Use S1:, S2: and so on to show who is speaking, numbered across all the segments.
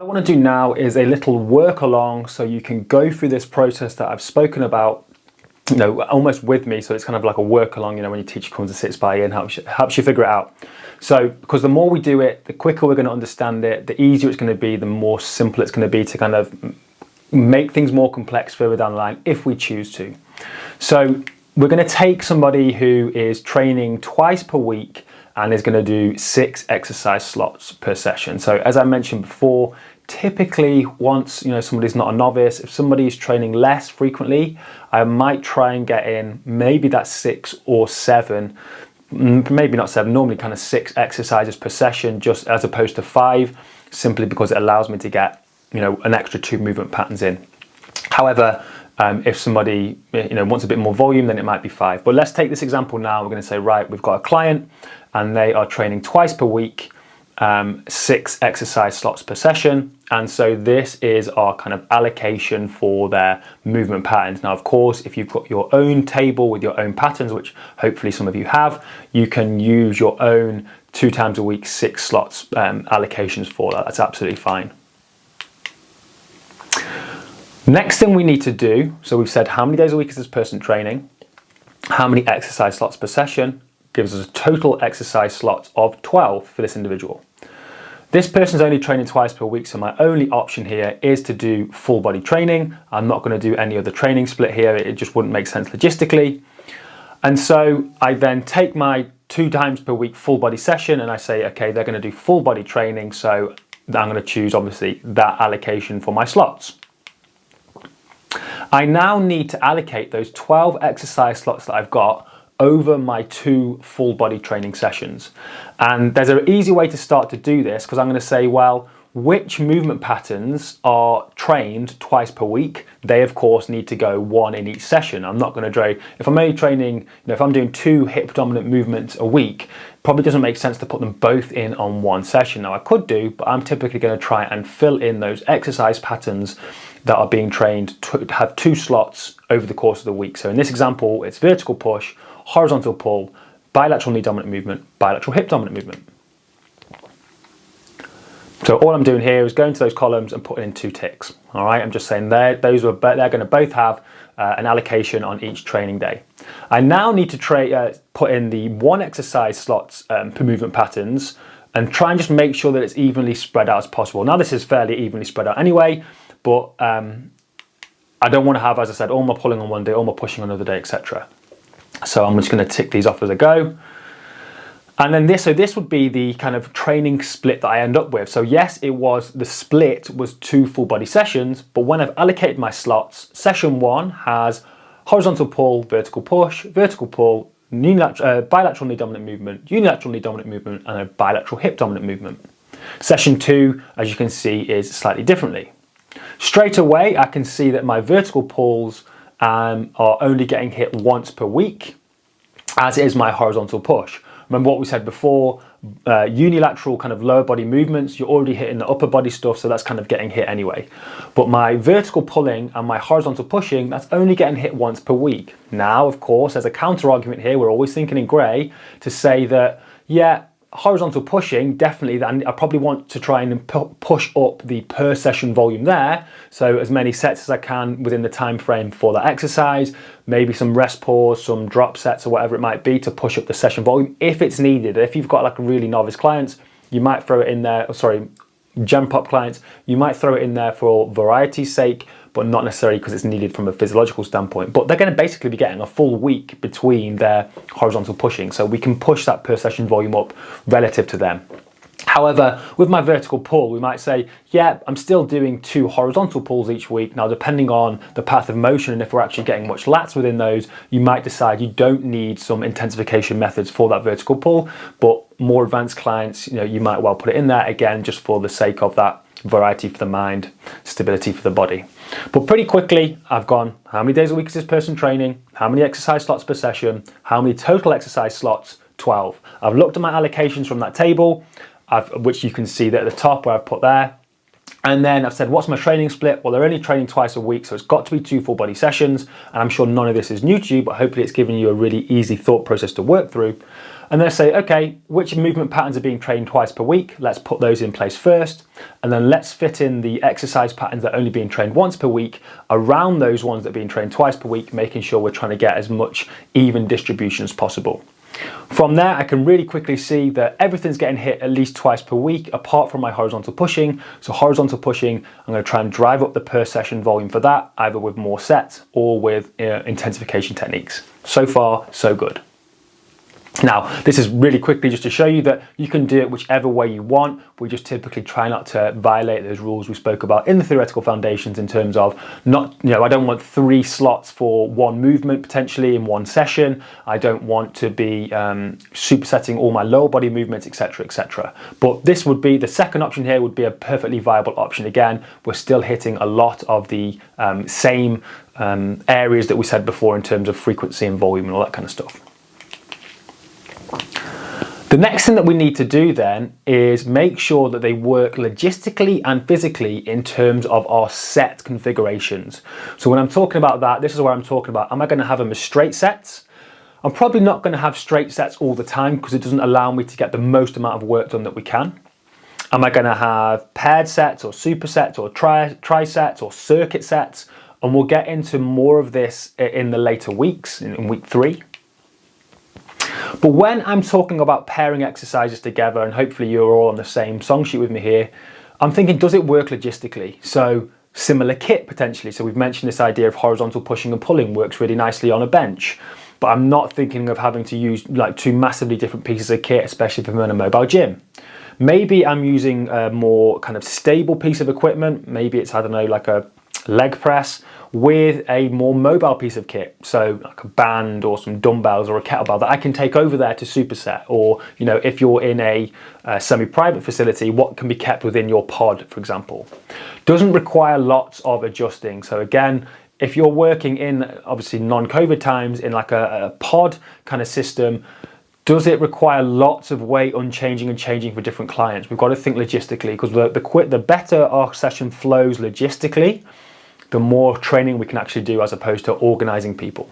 S1: What I want to do now is a little work along so you can go through this process that I've spoken about, almost with me. So it's kind of like a work along, when your teacher comes and sits by you and helps you figure it out. So because the more we do it, the quicker we're going to understand it, the easier it's going to be, the more simple it's going to be to kind of make things more complex further down the line if we choose to. So we're going to take somebody who is training twice per week and is going to do 6 exercise slots per session. So as I mentioned before, typically once somebody's not a novice, if somebody is training less frequently, I might try and get in maybe that 6 or 7, maybe not 7, normally kind of 6 exercises per session, just as opposed to 5, simply because it allows me to get an extra 2 movement patterns in. However, if somebody wants a bit more volume, then it might be 5. But let's take this example now. We're going to say, right, we've got a client and they are training twice per week, 6 exercise slots per session. And so this is our kind of allocation for their movement patterns. Now, of course, if you've got your own table with your own patterns, which hopefully some of you have, you can use your own 2 times a week, 6 slots allocations for that. That's absolutely fine. Next thing we need to do, so we've said how many days a week is this person training, how many exercise slots per session, gives us a total exercise slots of 12 for this individual. This person's only training twice per week, so my only option here is to do full body training. I'm not going to do any other training split here, it just wouldn't make sense logistically. And so I then take my 2 times per week full body session and I say, okay, they're going to do full body training, so I'm going to choose obviously that allocation for my slots. I now need to allocate those 12 exercise slots that I've got over my 2 full body training sessions. And there's an easy way to start to do this, because I'm going to say, well, which movement patterns are trained twice per week? They of course need to go 1 in each session. I'm not going to if I'm only training, if I'm doing 2 hip dominant movements a week, probably doesn't make sense to put them both in on 1 session. Now I could do, but I'm typically going to try and fill in those exercise patterns that are being trained to have 2 slots over the course of the week. So in this example, it's vertical push, horizontal pull, bilateral knee dominant movement, bilateral hip dominant movement. So all I'm doing here is going to those columns and putting in 2 ticks. All right, I'm just saying they're going to both have an allocation on each training day. I now need to put in the 1 exercise slots per movement patterns and try and just make sure that it's evenly spread out as possible. Now this is fairly evenly spread out anyway, but I don't want to have, as I said, all my pulling on one day, all my pushing on another day, etc. So I'm just going to tick these off as I go. And then this would be the kind of training split that I end up with. So yes, the split was 2 full body sessions, but when I've allocated my slots, session 1 has horizontal pull, vertical push, vertical pull, bilateral knee dominant movement, unilateral knee dominant movement, and a bilateral hip dominant movement. Session 2, as you can see, is slightly differently. Straight away, I can see that my vertical pulls are only getting hit once per week, as is my horizontal push. Remember what we said before, unilateral kind of lower body movements, you're already hitting the upper body stuff, so that's kind of getting hit anyway. But my vertical pulling and my horizontal pushing, that's only getting hit once per week. Now, of course, there's a counter argument here, we're always thinking in grey, to say that, yeah, horizontal pushing, definitely, I probably want to try and push up the per session volume there, so as many sets as I can within the time frame for that exercise, maybe some rest pause, some drop sets or whatever it might be to push up the session volume if it's needed. If you've got like a really novice clients, you might throw it in there, Gen Pop clients, you might throw it in there for variety's sake, but not necessarily because it's needed from a physiological standpoint. But they're going to basically be getting a full week between their horizontal pushing, so we can push that per session volume up relative to them. However, with my vertical pull, we might say, yeah, I'm still doing 2 horizontal pulls each week. Now, depending on the path of motion and if we're actually getting much lats within those, you might decide you don't need some intensification methods for that vertical pull, but more advanced clients, you might well put it in there, again, just for the sake of that variety for the mind, stability for the body. But pretty quickly, I've gone, how many days a week is this person training? How many exercise slots per session? How many total exercise slots? 12. I've looked at my allocations from that table, which you can see that at the top where I've put there. And then I've said, what's my training split? Well, they're only training twice a week, so it's got to be 2 full body sessions. And I'm sure none of this is new to you, but hopefully it's given you a really easy thought process to work through. And then I say, okay, which movement patterns are being trained twice per week? Let's put those in place first. And then let's fit in the exercise patterns that are only being trained once per week around those ones that are being trained twice per week, making sure we're trying to get as much even distribution as possible. From there, I can really quickly see that everything's getting hit at least twice per week, apart from my horizontal pushing. So horizontal pushing, I'm going to try and drive up the per session volume for that, either with more sets or with intensification techniques. So far, so good. Now, this is really quickly just to show you that you can do it whichever way you want. We just typically try not to violate those rules we spoke about in the theoretical foundations in terms of not, I don't want 3 slots for one movement potentially in one session. I don't want to be supersetting all my lower body movements, etc., etc. But this would be, the second option here would be a perfectly viable option. Again, we're still hitting a lot of the same areas that we said before in terms of frequency and volume and all that kind of stuff. The next thing that we need to do then is make sure that they work logistically and physically in terms of our set configurations. So when I'm talking about that, this is where I'm talking about, am I going to have them as straight sets? I'm probably not going to have straight sets all the time because it doesn't allow me to get the most amount of work done that we can. Am I going to have paired sets or supersets or tri-sets or circuit sets? And we'll get into more of this in the later weeks, in week 3. But when I'm talking about pairing exercises together, and hopefully you're all on the same song sheet with me here, I'm thinking, does it work logistically? So similar kit potentially. So we've mentioned this idea of horizontal pushing and pulling works really nicely on a bench, but I'm not thinking of having to use like 2 massively different pieces of kit, especially if I'm in a mobile gym. Maybe I'm using a more kind of stable piece of equipment. Maybe it's, I don't know, like a leg press with a more mobile piece of kit, so like a band or some dumbbells or a kettlebell that I can take over there to superset. Or if you're in a semi-private facility, what can be kept within your pod, for example. Doesn't require lots of adjusting. So again, if you're working in obviously non-COVID times in like a pod kind of system, does it require lots of weight unchanging and changing for different clients? We've got to think logistically, because the better our session flows logistically, the more training we can actually do as opposed to organizing people.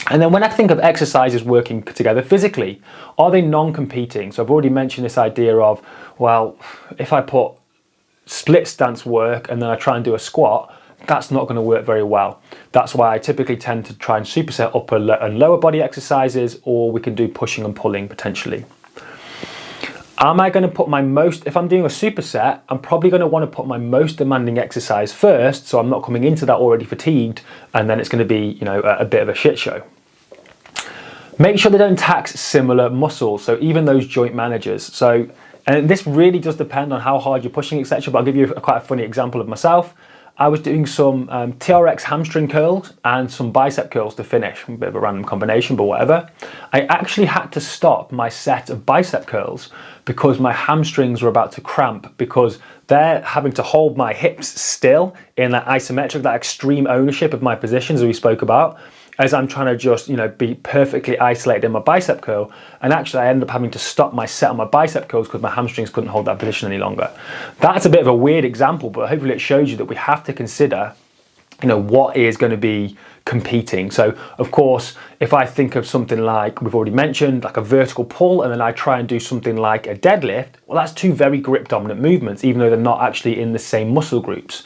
S1: And then when I think of exercises working together physically, are they non-competing? So I've already mentioned this idea of, well, if I put split stance work and then I try and do a squat, that's not going to work very well. That's why I typically tend to try and superset upper and lower body exercises, or we can do pushing and pulling potentially. Am I going to put if I'm doing a superset, I'm probably going to want to put my most demanding exercise first, so I'm not coming into that already fatigued, and then it's going to be, a bit of a shit show. Make sure they don't tax similar muscles, so even those joint managers. So, and this really does depend on how hard you're pushing, etc. But I'll give you quite a funny example of myself. I was doing some TRX hamstring curls and some bicep curls to finish. A bit of a random combination, but whatever. I actually had to stop my set of bicep curls because my hamstrings were about to cramp, because they're having to hold my hips still in that isometric, that extreme ownership of my positions that we spoke about, as I'm trying to just, be perfectly isolated in my bicep curl. And actually I ended up having to stop my set on my bicep curls because my hamstrings couldn't hold that position any longer. That's a bit of a weird example, but hopefully it shows you that we have to consider, what is going to be competing. So of course, if I think of something like, we've already mentioned, like a vertical pull, and then I try and do something like a deadlift, well, that's 2 very grip dominant movements, even though they're not actually in the same muscle groups.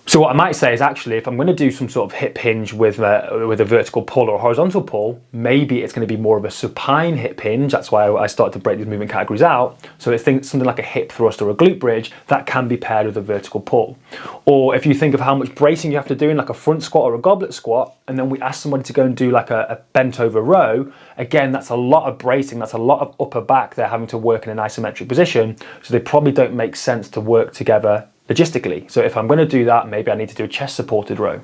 S1: So what I might say is, actually, if I'm going to do some sort of hip hinge with a vertical pull or a horizontal pull, maybe it's going to be more of a supine hip hinge. That's why I started to break these movement categories out. So it's something like a hip thrust or a glute bridge that can be paired with a vertical pull. Or if you think of how much bracing you have to do in like a front squat or a goblet squat, and then we ask somebody to go and do like a bent over row, again, that's a lot of bracing, that's a lot of upper back they're having to work in an isometric position. So they probably don't make sense to work together logistically. So if I'm going to do that, maybe I need to do a chest supported row.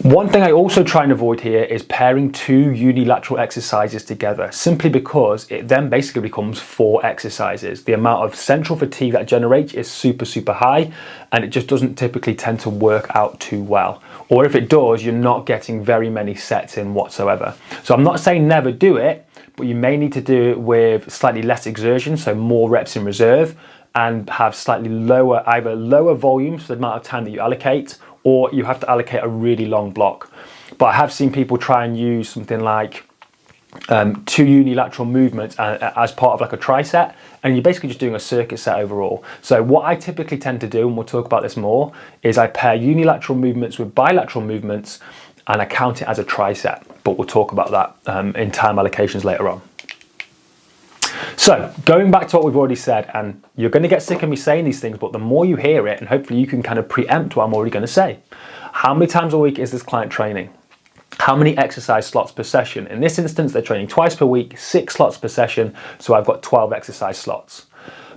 S1: One thing I also try and avoid here is pairing 2 unilateral exercises together, simply because it then basically becomes 4 exercises. The amount of central fatigue that generates is super, super high, and it just doesn't typically tend to work out too well. Or if it does, you're not getting very many sets in whatsoever. So I'm not saying never do it, but you may need to do it with slightly less exertion, so more reps in reserve, and have slightly lower, either lower volumes for the amount of time that you allocate, or you have to allocate a really long block. But I have seen people try and use something like two unilateral movements as part of like a tricep, and you're basically just doing a circuit set overall. So what I typically tend to do, and we'll talk about this more, is I pair unilateral movements with bilateral movements and I count it as a tricep, but we'll talk about that in time allocations later on. So going back to what we've already said, and you're going to get sick of me saying these things, but the more you hear it, and hopefully you can kind of preempt what I'm already going to say. How many times a week is this client training? How many exercise slots per session? In this instance, they're training twice per week, 6 slots per session, so I've got 12 exercise slots.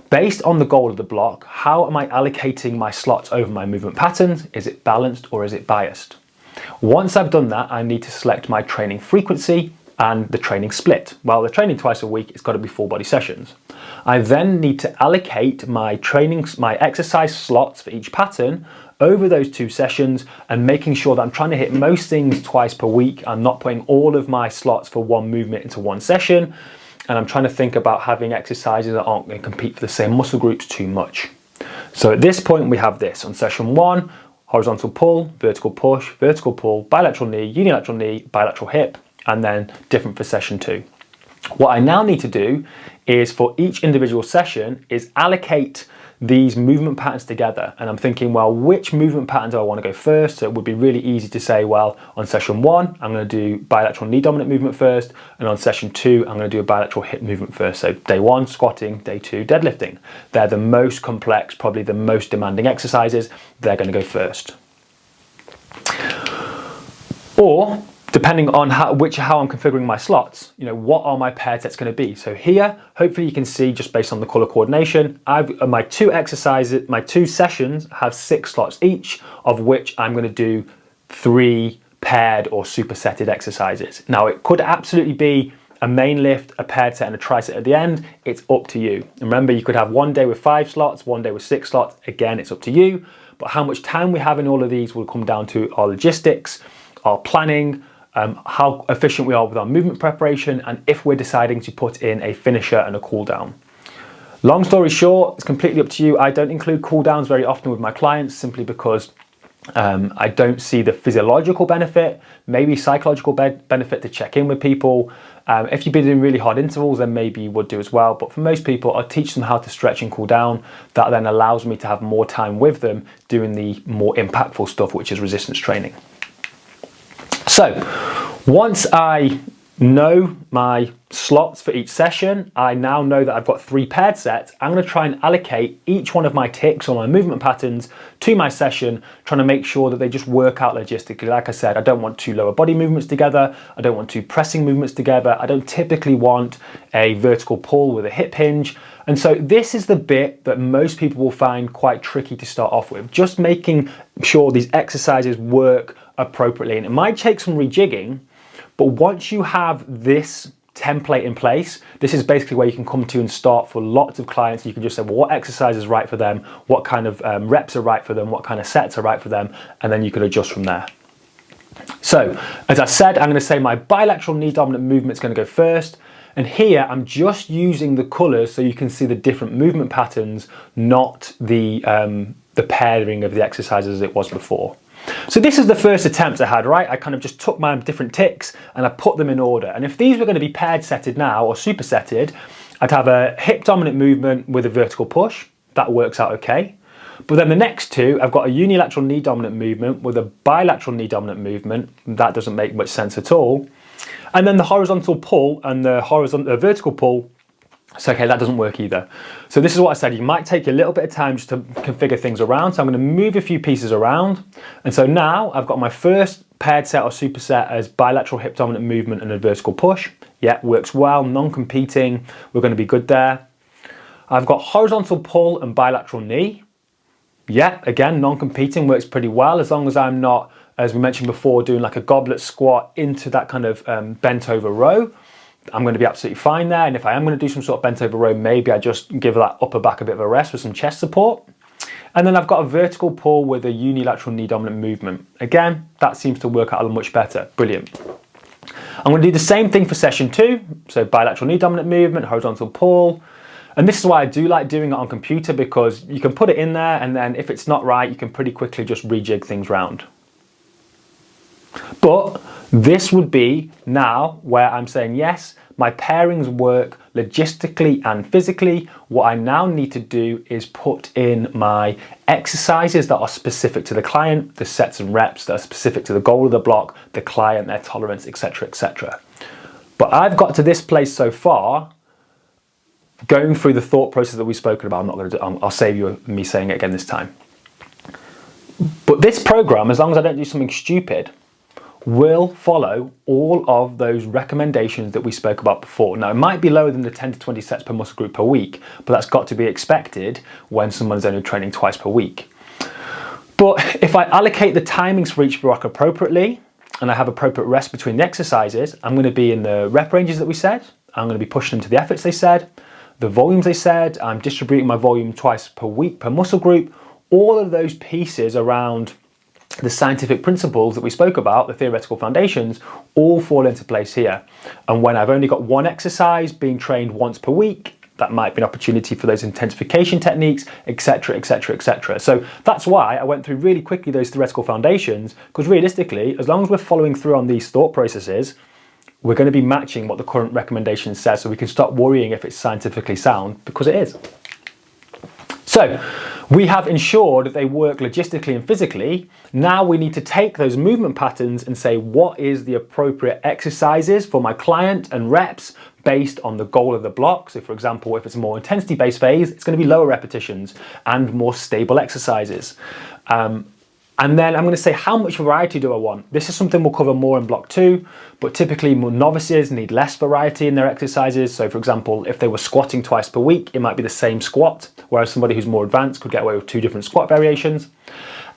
S1: Based on the goal of the block, how am I allocating my slots over my movement patterns? Is it balanced or is it biased? Once I've done that, I need to select my training frequency and the training split. Well, the training twice a week, it's got to be full body sessions. I then need to allocate my exercise slots for each pattern over those 2 sessions and making sure that I'm trying to hit most things twice per week. I'm not putting all of my slots for one movement into one session. And I'm trying to think about having exercises that aren't going to compete for the same muscle groups too much. So at this point, we have this on session 1, horizontal pull, vertical pull, bilateral knee, unilateral knee, bilateral hip, and then different for session 2. What I now need to do is for each individual session is allocate these movement patterns together. And I'm thinking, well, which movement pattern do I want to go first? So it would be really easy to say, well, on session 1, I'm going to do bilateral knee dominant movement first. And on session 2, I'm going to do a bilateral hip movement first. So day 1, squatting, day 2, deadlifting. They're the most complex, probably the most demanding exercises. They're going to go first. Or depending on how I'm configuring my slots, what are my paired sets going to be? So here, hopefully you can see just based on the color coordination, my 2 sessions have 6 slots each, of which I'm going to do 3 paired or supersetted exercises. Now it could absolutely be a main lift, a paired set and a tricep at the end. It's up to you. And remember, you could have one day with 5 slots, one day with 6 slots. Again, it's up to you. But how much time we have in all of these will come down to our logistics, our planning, how efficient we are with our movement preparation, and if we're deciding to put in a finisher and a cool down. Long story short, it's completely up to you. I don't include cool downs very often with my clients simply because I don't see the physiological benefit, maybe psychological benefit to check in with people. If you've been doing really hard intervals, then maybe you would do as well. But for most people, I teach them how to stretch and cool down. That then allows me to have more time with them doing the more impactful stuff, which is resistance training. So once I know my slots for each session, I now know that I've got 3 paired sets. I'm going to try and allocate each one of my ticks or my movement patterns to my session, trying to make sure that they just work out logistically. Like I said, I don't want 2 lower body movements together. I don't want 2 pressing movements together. I don't typically want a vertical pull with a hip hinge. And so this is the bit that most people will find quite tricky to start off with, just making sure these exercises work appropriately. And it might take some rejigging, but once you have this template in place, this is basically where you can come to and start for lots of clients. You can just say, well, what exercise is right for them? What kind of reps are right for them? What kind of sets are right for them? And then you can adjust from there. So as I said, I'm going to say my bilateral knee dominant movement is going to go first. And here I'm just using the colors so you can see the different movement patterns, not the pairing of the exercises as it was before. So this is the first attempt I had, right? I kind of just took my different ticks and I put them in order. And if these were going to be paired setted now or supersetted, I'd have a hip dominant movement with a vertical push. That works out okay. But then the next 2, I've got a unilateral knee dominant movement with a bilateral knee dominant movement. That doesn't make much sense at all. And then the horizontal pull and the vertical pull. So, okay, that doesn't work either. So this is what I said, you might take a little bit of time just to configure things around. So I'm going to move a few pieces around. And so now I've got my first paired set or superset as bilateral hip dominant movement and a vertical push. Yeah, works well, non-competing. We're going to be good there. I've got horizontal pull and bilateral knee. Yeah, again, non-competing, works pretty well as long as I'm not, as we mentioned before, doing like a goblet squat into that kind of bent over row. I'm going to be absolutely fine there. And if I am going to do some sort of bent over row, maybe I just give that upper back a bit of a rest with some chest support. And then I've got a vertical pull with a unilateral knee dominant movement. Again, that seems to work out a much better. Brilliant. I'm going to do the same thing for session 2. So bilateral knee dominant movement, horizontal pull. And this is why I do like doing it on computer, because you can put it in there and then if it's not right, you can pretty quickly just rejig things round. But this would be now where I'm saying, yes, my pairings work logistically and physically. What I now need to do is put in my exercises that are specific to the client, the sets and reps that are specific to the goal of the block, the client, their tolerance, etc., etc. But I've got to this place so far, going through the thought process that we've spoken about. I'm not going to do, I'll save you me saying it again this time. But this program, as long as I don't do something stupid, will follow all of those recommendations that we spoke about before. Now, it might be lower than the 10 to 20 sets per muscle group per week, but that's got to be expected when someone's only training twice per week. But if I allocate the timings for each block appropriately, and I have appropriate rest between the exercises, I'm going to be in the rep ranges that we said, I'm going to be pushing them to the efforts they said, the volumes they said, I'm distributing my volume twice per week per muscle group. All of those pieces around the scientific principles that we spoke about, the theoretical foundations, all fall into place here. And when I've only got one exercise being trained once per week, that might be an opportunity for those intensification techniques, etc., etc., etc. So that's why I went through really quickly those theoretical foundations, because realistically, as long as we're following through on these thought processes, we're going to be matching what the current recommendation says, so we can stop worrying if it's scientifically sound, because it is. So we have ensured that they work logistically and physically. Now we need to take those movement patterns and say, what is the appropriate exercises for my client and reps based on the goal of the block? So for example, if it's a more intensity-based phase, it's going to be lower repetitions and more stable exercises. And then I'm going to say, how much variety do I want? This is something we'll cover more in block 2, but typically more novices need less variety in their exercises. So for example, if they were squatting twice per week, it might be the same squat, whereas somebody who's more advanced could get away with 2 different squat variations.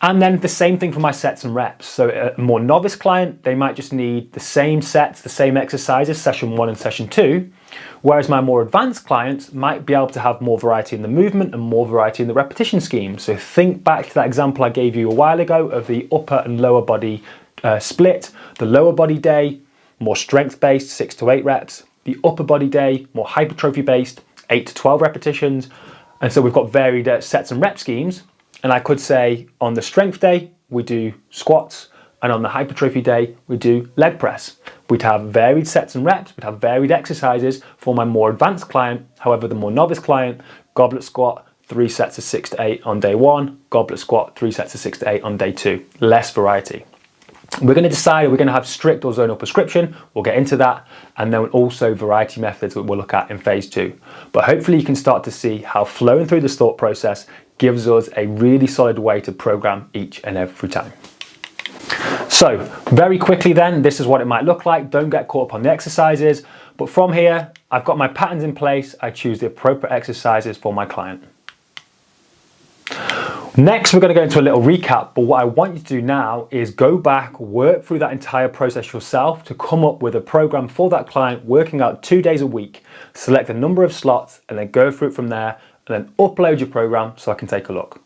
S1: And then the same thing for my sets and reps. So a more novice client, they might just need the same sets, the same exercises, session 1 and session 2. Whereas my more advanced clients might be able to have more variety in the movement and more variety in the repetition scheme. So think back to that example I gave you a while ago of the upper and lower body split. The lower body day, more strength-based, 6 to 8 reps. The upper body day, more hypertrophy-based, 8 to 12 repetitions. And so we've got varied sets and rep schemes. And I could say on the strength day, we do squats, and on the hypertrophy day, we do leg press. We'd have varied sets and reps, we'd have varied exercises for my more advanced client. However, the more novice client, goblet squat, 3 sets of 6 to 8 on day 1, goblet squat, 3 sets of 6 to 8 on day 2. Less variety. We're going to decide, are we going to have strict or zonal prescription? We'll get into that. And then also variety methods that we'll look at in phase 2. But hopefully you can start to see how flowing through this thought process gives us a really solid way to program each and every time. So very quickly then, this is what it might look like. Don't get caught up on the exercises. But from here, I've got my patterns in place. I choose the appropriate exercises for my client. Next, we're going to go into a little recap, but what I want you to do now is go back, work through that entire process yourself to come up with a program for that client, working out 2 days a week, select a number of slots, and then go through it from there, and then upload your program so I can take a look.